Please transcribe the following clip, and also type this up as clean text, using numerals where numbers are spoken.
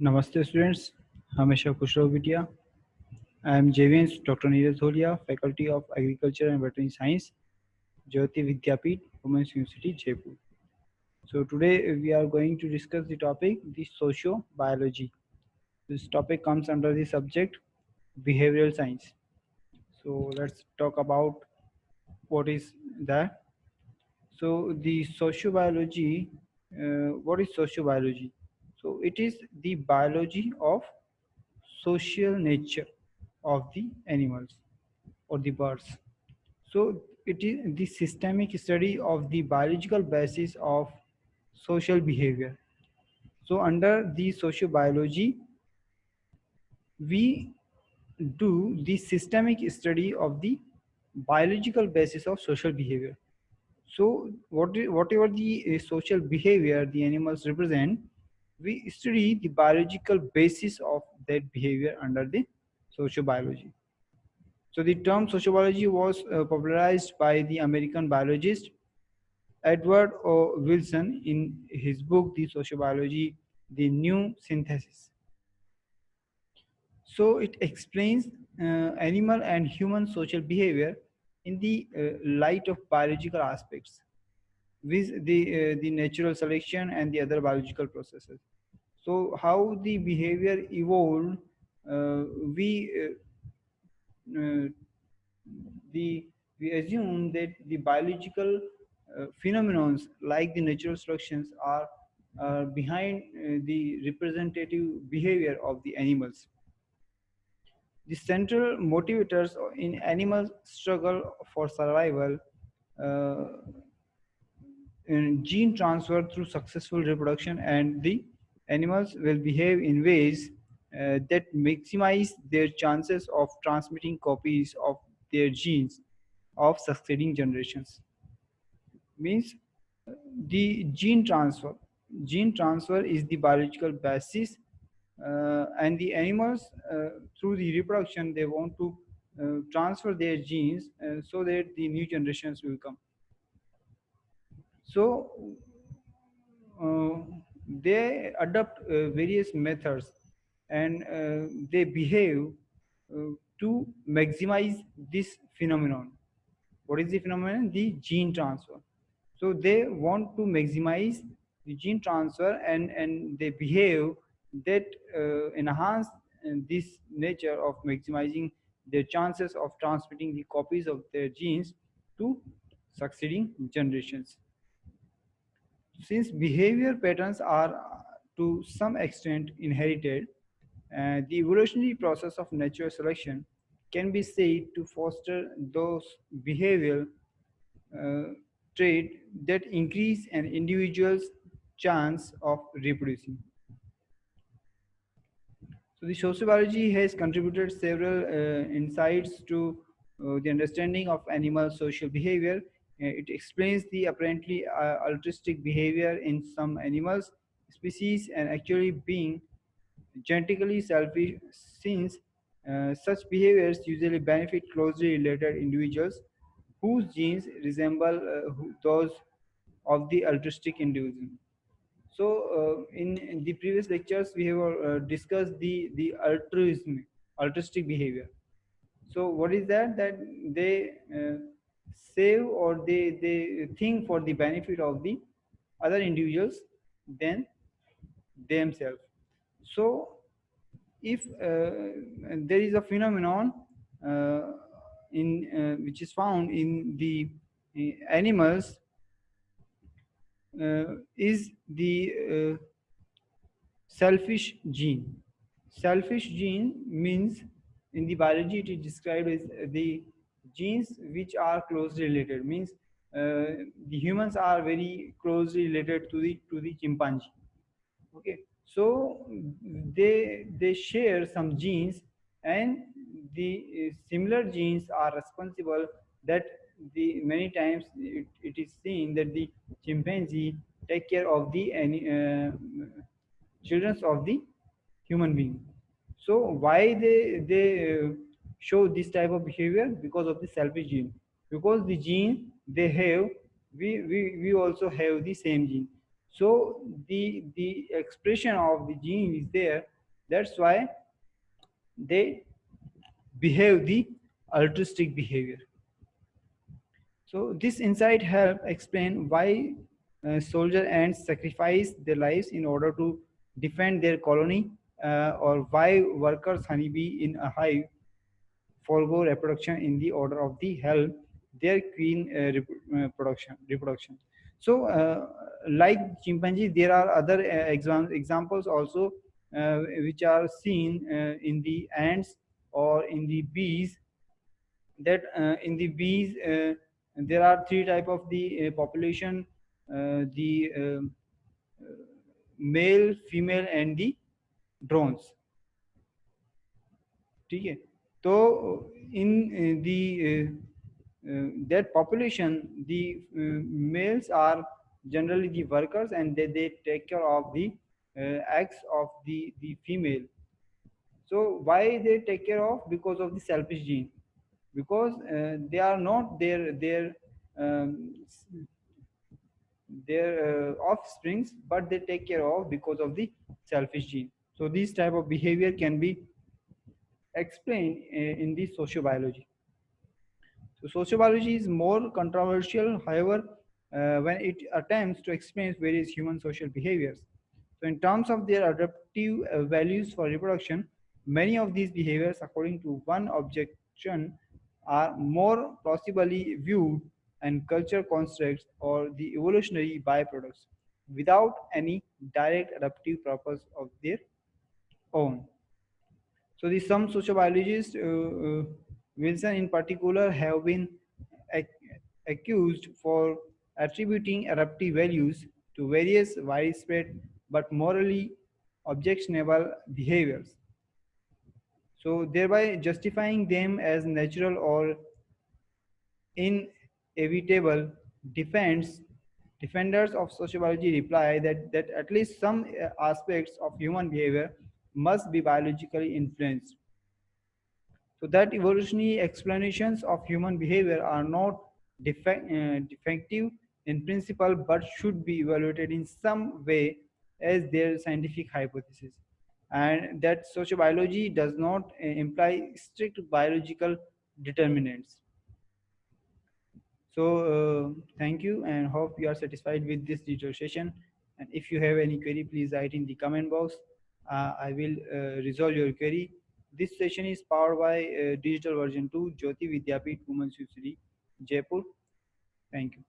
Namaste students, Hamesha खुश रहो बिटिया. I am JVN Dr. Neeraj Tholia, Faculty of Agriculture and Veterinary Science, Jyoti Vidyapeeth, Women's University, Jaipur. So today we are going to discuss the topic, the sociobiology. This topic comes under the subject behavioral science. So let's talk about what is that. So the sociobiology, what is sociobiology? So it is the biology of social nature of the animals or the birds. So it is the systemic study of the biological basis of social behavior. So under the sociobiology, we do the systemic study of the biological basis of social behavior. So whatever the social behavior the animals represent, we study the biological basis of that behavior under the sociobiology. So the term sociobiology was popularized by the American biologist Edward O. Wilson in his book The Sociobiology, The New Synthesis. So it explains animal and human social behavior in the light of biological aspects with the natural selection and the other biological processes. So how the behavior evolved, we uh, the we assume that the biological phenomena like the natural selections are behind the representative behavior of the animals. The central motivators in animal struggle for survival, uh, in gene transfer through successful reproduction, and the animals will behave in ways that maximize their chances of transmitting copies of their genes of succeeding generations. Means the gene transfer is the biological basis, and the animals through the reproduction they want to transfer their genes so that the new generations will come. So uh, they adopt various methods, and they behave to maximize this phenomenon. What is the phenomenon? The gene transfer. So they want to maximize the gene transfer, and they behave that enhance this nature of maximizing their chances of transmitting the copies of their genes to succeeding generations. Since behavior patterns are to some extent inherited, the evolutionary process of natural selection can be said to foster those behavioral uh, traits that increase an individual's chance of reproducing. So the sociobiology has contributed several insights to the understanding of animal social behavior. It explains the apparently altruistic behavior in some animals species and actually being genetically selfish, since such behaviors usually benefit closely related individuals whose genes resemble those of the altruistic individual. So, in the previous lectures, we have discussed the altruistic behavior. So, what is that? That they save or they think for the benefit of the other individuals than themselves. So, if there is a phenomenon uh, in which is found in the animals, is the selfish gene. Selfish gene means in the biology it is described as the genes which are closely related. Means the humans are very closely related to the chimpanzee. Okay, so they share some genes, and the similar genes are responsible that the many times it is seen that the chimpanzee take care of the children of the human being. So why they show this type of behavior? Because of the selfish gene. Because the gene they have, we also have the same gene. So the expression of the gene is there. That's why they behave the altruistic behavior. So this insight help explain why soldier ants sacrifice their lives in order to defend their colony, or why workers honeybee in a hive forego reproduction in the order of the help their queen reproduction. So like chimpanzee, there are other examples also, which are seen in the ants or in the bees, that in the bees there are three type of the population, the male, female and the drones. ठीक है, तो in the that population, the males are generally the workers, and they take care of the eggs of the female. So why they take care of? Because of the selfish gene, because they are not um, their offsprings, but they take care of because of the selfish gene. So this type of behavior can be explained in the sociobiology. So sociobiology is more controversial, however, when it attempts to explain various human social behaviors. So in terms of their adaptive values for reproduction, many of these behaviors, according to one objection, are more plausibly viewed and culture constructs or the evolutionary byproducts without any direct adaptive purpose of their own. So the some sociobiologists, Wilson in particular, have been accused for attributing adaptive values to various widespread but morally objectionable behaviors. So thereby justifying them as natural or inevitable. Defenders of sociology reply that at least some aspects of human behavior must be biologically influenced, so that evolutionary explanations of human behavior are not defective in principle, but should be evaluated in some way as their scientific hypothesis, and that sociobiology does not imply strict biological determinants. So thank you, and hope you are satisfied with this digital session. And if you have any query, please write in the comment box. I will resolve your query. This session is powered by Digital Version 2, Jyoti Vidyapeeth Women's University, Jaipur. Thank you.